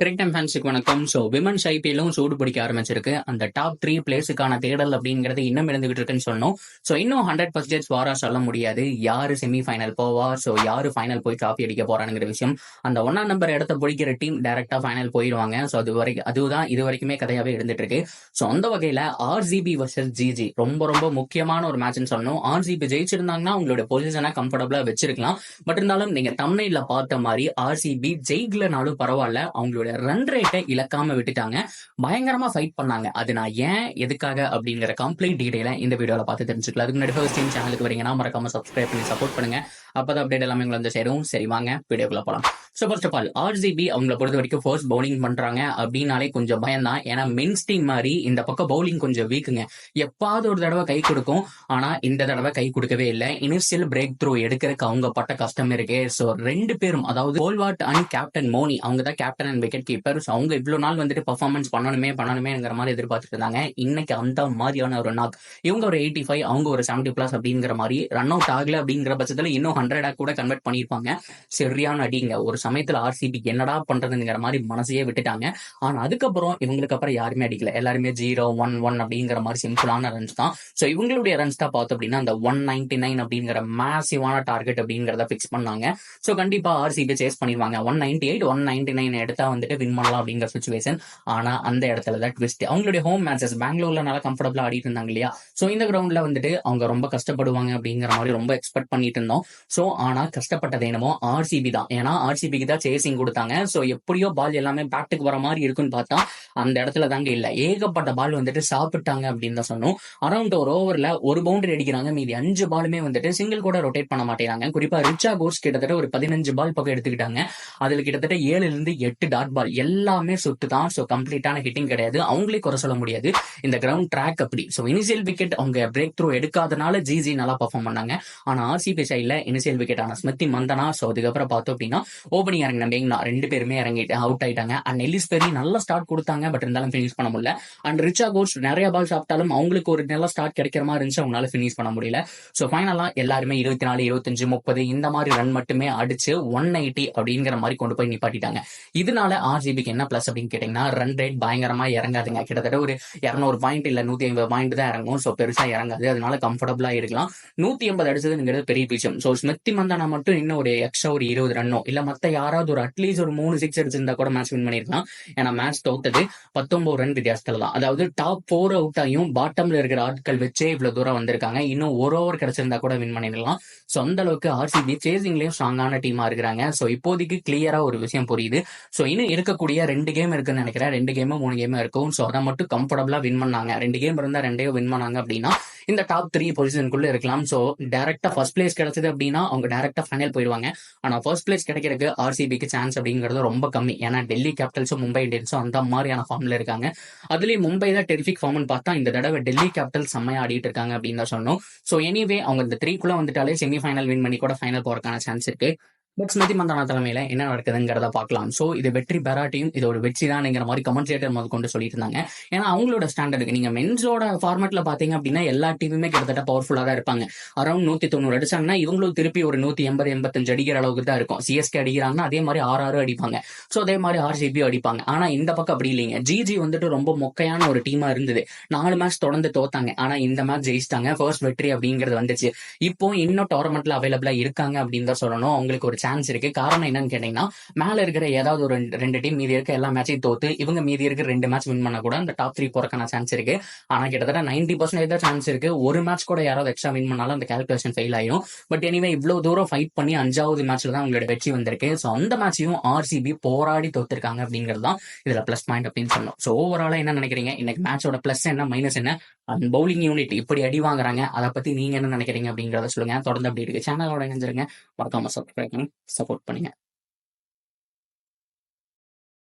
கிரிக் time ஃபேன்ஸுக்கு வணக்கம். So women's ஐபிஎல்லும் சூடு பிடிக்க ஆரம்பிச்சிருக்கு. அந்த டாப் 3 பிளேஸுக்கான தேடல் அப்படிங்கிறது இன்னும் இருந்துகிட்டு இருக்குன்னு சொன்னோம். ஸோ இன்னும் 100% வாரா சொல்ல முடியாது யாரு செமி ஃபைனல் போவா, ஸோ யாரு ஃபைனல் போய் டிராஃபி அடிக்க போறாங்கிற விஷயம். அந்த 1ஆம் நம்பர் இடத்த பிடிக்கிற டீம் டைரக்டா ஃபைனல் போயிடுவாங்க. ஸோ அதுதான் இது வரைக்குமே கதையாவே இருந்துட்டு இருக்கு. ஸோ அந்த வகையில ஆர்சிபி வர்சஸ் ஜிஜி ரொம்ப ரொம்ப முக்கியமான ஒரு மேட்ச்னு சொல்லணும். ஆர்சிபி ஜெயிச்சிருந்தாங்கன்னா அவங்களோட பொசிஷனை கம்ஃபர்டபுளா வச்சிருக்கலாம். பட் இருந்தாலும் நீங்க தம்ப்நெயில்ல பார்த்த மாதிரி ஆர்சிபி ஜெயிக்கலனாலும் பரவாயில்ல, அவங்களோட ரன் ரேட்டை இழக்காம விட்டுட்டாங்க. பயங்கரமா ஃபைட் பண்ணாங்க. அது நான் ஏன் எதுக்காக அப்படிங்கிற கம்ப்ளீட் டீடைலை இந்த வீடியோல பார்த்து தெரிஞ்சுக்கலாம். அதுக்கு முன்னாடி ஃபர்ஸ்ட் டைம் சேனலுக்கு வரீங்கன்னா மறக்காம சப்ஸ்கிரைப் பண்ணி சப்போர்ட் பண்ணுங்க. அப்பதான் அப்டேட் எல்லாமே உங்களை வந்து சேரும். சரி வாங்க வீடியோக்குள்ள போலாம். So first of all RCB அவங்களை பொறுத்த வரைக்கும் ஃபர்ஸ்ட் பவுலிங் பண்றாங்க அப்படின்னாலே கொஞ்சம் பயம் தான். ஏன்னா மென்ஸ் டீம் மாதிரி இந்த பக்கம் பவுலிங் கொஞ்சம் வீக்குங்க. எப்பாவது ஒரு தடவை கை கொடுக்கும், ஆனா இந்த தடவை கை கொடுக்கவே இல்லை. இனிஷியல் பிரேக் த்ரூ எடுக்கிறதுக்கு அவங்க பட்ட கஷ்டம் இருக்கு. ஸோ 2 பேரும், அதாவது கோல்வாட் அண்ட் கேப்டன் மோனி, அவங்க தான் கேப்டன் அண்ட் விக்கெட் கீப்பர். அவங்க இவ்வளவு நாள் வந்துட்டு பர்ஃபார்மன்ஸ் பண்ணணுமேங்கிற மாதிரி எதிர்பார்த்துட்டு இருந்தாங்க. இன்னைக்கு அந்த மாதிரியான ஒரு நாக். இவங்க ஒரு 85, அவங்க ஒரு 70+ அப்படிங்கிற மாதிரி ரன் அவுட் ஆகல அப்படிங்கிற பட்சத்துல இன்னும் 100 கூட கன்வெர்ட் பண்ணிருப்பாங்க. சரியான அடிங்க. ஒரு சமயத்துல ஆர்சிபி என்னடா பண்றதுங்கிற மாதிரி மனசையே விட்டுட்டாங்க. ஆனா அதுக்கப்புறம் இவங்களுக்கு அப்புறம் யாருமே அடிக்கல. எல்லாருமே 0, 1, 1 அப்படிங்கிற மாதிரி சிம்பிளான ரன்ஸ் தான். ஸோ இவங்களுடைய ரன்ஸ் தான் பார்த்தோம் அப்படின்னா அந்த 199 அப்படிங்கிற மேசிவான டார்கெட் அப்படிங்கிறத பிக்ஸ் பண்ணாங்க. ஸோ கண்டிப்பா ஆர்சிபி சேஸ் பண்ணிடுவாங்க. 198, 199 எடுத்தா வந்துட்டு வின் பண்ணலாம் அப்படிங்கிற சுச்சுவேஷன். ஆனா அந்த இடத்துல தான் ட்விஸ்ட். அவங்களுடைய ஹோம் மேட்சஸ் பெங்களூர்ல நல்லா கம்ஃபர்டபுளா ஆடிட்டு இருந்தாங்க இல்லையா. ஸோ இந்த கிரவுண்ட்ல வந்துட்டு அவங்க ரொம்ப கஷ்டப்படுவாங்க அப்படிங்கிற மாதிரி ரொம்ப எக்ஸ்பெக்ட் பண்ணிட்டு இருந்தோம். ஸோ ஆனா கஷ்டப்பட்டது என்னமோ ஆர்சிபி தான். ஏன்னா ஆர்சிபிக்கு தான் சேசிங் கொடுத்தாங்க. ஸோ எப்படியோ பால் எல்லாமே பேட்டுக்கு வர மாதிரி இருக்குன்னு பார்த்தா அந்த இடத்துல தாங்க இல்ல. ஏகப்பட்ட பால் வந்துட்டு சாப்பிட்டாங்க அப்படின்னு தான் சொன்னோம். அரௌண்ட் ஒரு ஓவர்ல ஒரு பவுண்டரி அடிக்கிறாங்க. மீதி 5 பாலுமே வந்துட்டு சிங்கிள் கூட ரொட்டேட் பண்ண மாட்டேங்கிறாங்க. குறிப்பா ரிச்சா கோர்ஸ் கிட்டத்தட்ட ஒரு 15 பால் பக்கம் எடுத்துக்கிட்டாங்க. அதுல கிட்டத்தட்ட 7 8 டாட் பால் எல்லாமே சுட்டு தான். ஸோ கம்ப்ளீட்டான ஹிட்டிங் கிடையாது. அவங்களே குறை சொல்ல முடியாது. இந்த கிரவுண்ட் ட்ராக் அப்படி. ஸோ இனிஷியல் விக்கெட் அவங்க பிரேக் த்ரூ எடுக்காதனால ஜிஜி நல்லா பர்ஃபார்ம் பண்ணாங்க. ஆனா ஆர்சிபி சைட்ல இனிஷியல் விக்கெட் ஆன ஸ்மிருதி மந்தனா, ஸோ அதுக்கப்புறம் பார்த்தோம் அப்படின்னா ஓபனிங் இறங்கின மேக்னா 2 பேருமே இறங்கிட்டு அவுட் ஆயிட்டாங்க. அண்ட் எல்லிஸ் பெரி நல்ல ஸ்டார்ட் கொடுத்தாங்க. பட் இருந்தாலும் ஃபினிஷ் பண்ண முடியல. அண்ட் ரிச்சா கோர்ஸ் நிறைய பால் சாப்பிட்டாலும் அவங்களுக்கு ஒரு நல்ல ஸ்டார்ட் கிடைக்கிற மாதிரி இருந்துச்சு. அவங்களால ஃபினிஷ் பண்ண முடியல. ஸோ ஃபைனலா எல்லாருமே 24, 25, 30 இந்த மாதிரி ரன் மட்டுமே அடிச்சு 180 அப்படிங்கிற மாதிரி கொண்டு போய் நிப்பாட்டிட்டாங்க. இதனால ஆர்சிபிக்கு என்ன பிளஸ் அப்படின்னு கேட்டீங்கன்னா ரன் ரேட் பயங்கரமா இறங்காதுங்க. கிட்டத்தட்ட ஒரு 200 பாயிண்ட் இல்ல 150 பாயிண்ட் தான் இறங்கும். ஸோ பெருசா இறங்காது. அதனால கம்ஃபர்டபுளா இருக்கலாம். 180 அடிச்சதுங்கிறது பெரிய விஷயம். ஸோ ஸ்மிருதி மந்தனா மட்டும் இன்னும் ஒரு எக்ஸ்ட்ரா ஒரு 20 ரன்னோ இல்ல மத்த யாராவது ஒரு அட்லீஸ்ட் ஒரு 3 6 அடிச்சிருந்தா கூட மேட்ச் வின் பண்ணிருக்கலாம். ஏன்னா மேட்ச் தோத்தது 19 ரன் வித்தியாசத்துல தான். அதாவது டாப் 4 அவுட் ஆகியும் பாட்டம்ல இருக்கிற ஆட்கள் வச்சே இவ்வளவு தூரம் வந்திருக்காங்க. இன்னும் ஒரு ஓவர் கிடைச்சிருந்தா கூட வின் பண்ணிடலாம். ஸோ அந்த அளவுக்கு ஆர்சிபி சேசிங்லயும் ஸ்ட்ராங்கான டீமா இருக்கிறாங்க. ஸோ இப்போதைக்கு கிளியரா ஒரு விஷயம் புரியுது. ஸோ இன்னும் இருக்கக்கூடிய 2 கேம் இருக்குன்னு நினைக்கிறேன். 2 கேமோ 3 கேமோ இருக்கும். ஸோ அதை மட்டும் கம்ஃபர்டபுளா வின் பண்ணாங்க. 2 கேம் இருந்தா 2 வின் பண்ணாங்க அப்படின்னா இந்த டாப் 3 பொசிஷனுக்குள்ள இருக்கலாம். ஸோ டைரக்டா ஃபர்ஸ்ட் பிளேஸ் கிடைச்சது அப்படின்னா அவங்க டைரக்டா ஃபைனல் போயிடுவாங்க. ஆனா ஃபர்ஸ்ட் பிளேஸ் கிடைக்கிறதுக்கு ஆர்சிபிக்கு சான்ஸ் அப்படிங்கிறது ரொம்ப கம்மி. ஏன்னா டெல்லி கேபிட்டல்ஸும் மும்பை இந்தியன்ஸும் அந்த மாதிரியான ஃபார்ம்ல இருக்காங்க. அதுலயும் மும்பை தான் டெரிஃபிக் ஃபார்ம்னு பார்த்தா இந்த தடவை டெல்லி கேபிட்டல் செம்மையா ஆடிட்டு இருக்காங்க அப்படின்னு தான் சொன்னோம். ஸோ எனிவே அவங்க இந்த 3 வந்துட்டாலே செமி ஃபைனல் வின் பண்ணி கூட ஃபைனல் போறதுக்கான சான்ஸ் இருக்கு. பட் ஸ்மிருதி மந்தனா தலைமையில என்ன நடக்குதுங்கிறத பார்க்கலாம். சோ இது வெற்றி பெறாட்டியும் இது ஒரு வெற்றி தான்ங்கிற மாதிரி கமெண்ட்ரேட்டர் முதல் கொண்டு சொல்லிட்டு இருந்தாங்க. ஏன்னா அவங்களோட ஸ்டாண்டர்டுக்கு நீங்க மென்ஸோட ஃபார்மேட்ல பாத்தீங்க அப்படின்னா எல்லா டீமுமே கிட்டத்தட்ட பவர்ஃபுல்லா தான் இருப்பாங்க. அரௌண்ட் 190 அடிச்சாங்கன்னா இவங்களும் திருப்பி ஒரு 180 85 அடிக்கிற அளவுக்கு தான் இருக்கும். சிஎஸ்கே அடிக்கிறாங்கன்னா அதே மாதிரி 6 அடிப்பாங்க. சோ அதே மாதிரி ஆர்சிபி அடிப்பாங்க. ஆனா இந்த பக்கம் அப்படி இல்லைங்க. ஜிஜி வந்துட்டு ரொம்ப மொக்கையான ஒரு டீமா இருந்தது. 4 மேட்ச் தொடர்ந்து தோத்தாங்க. ஆனா இந்த மேட்ச் ஜெயிச்சிட்டாங்க. ஃபர்ஸ்ட் வெற்றி அப்படிங்கிறது வந்துச்சு. இப்போ இன்னும் டோர்னமெண்ட்ல அவைலபிளா இருக்காங்க அப்படின்னு தான் சொல்லணும். அவங்களுக்கு ஒரு சான்ஸ் இருக்கு. காரணம் என்னன்னு கேட்டீங்கன்னா மேல இருக்கிற ஏதாவது ஒரு 2 டீம் மீதி இருக்க எல்லா மேட்சையும் தோத்து இவங்க மீதி இருக்கிற 2 மேட்ச் வின் பண்ண கூட அந்த டாப் 3 போறதுக்கான சான்ஸ் இருக்கு. ஆனா கிட்டத்தட்ட 90% தான் சான்ஸ் இருக்கு. ஒரு மேட்ச் கூட யாராவது எக்ஸ்ட்ரா வின் பண்ணாலும் அந்த கால்குலேஷன் ஃபெயில் ஆயிடும். பட் எனிவே இவ்வளவு தூரம் ஃபைட் பண்ணி 5வது மேட்ச்ல தான் அவங்களோட வெற்றி வந்திருக்கு. ஸோ அந்த மேட்சையும் ஆர்சிபி போராடி தோத்திருக்காங்க அப்படிங்கிறது தான் இதுல பிளஸ் பாயிண்ட் அப்படின்னு சொன்னோம். ஸோ ஓவராலா என்ன நினைக்கிறீங்க? இன்னைக்கு மேட்சோட பிளஸ் என்ன மைனஸ் என்ன? அந்த பவுலிங் யூனிட் இப்படி அடி வாங்குறாங்க, அதை பத்தி நீங்க என்ன நினைக்கிறீங்க அப்படிங்கறத சொல்லுங்க. தொடர்ந்து அப்படி இருக்கு சேனலோட இணைஞ்சிருங்க. மறக்காம சப்ஸ்கிரைப் பண்ணி சப்போர்ட் பண்ணுங்க.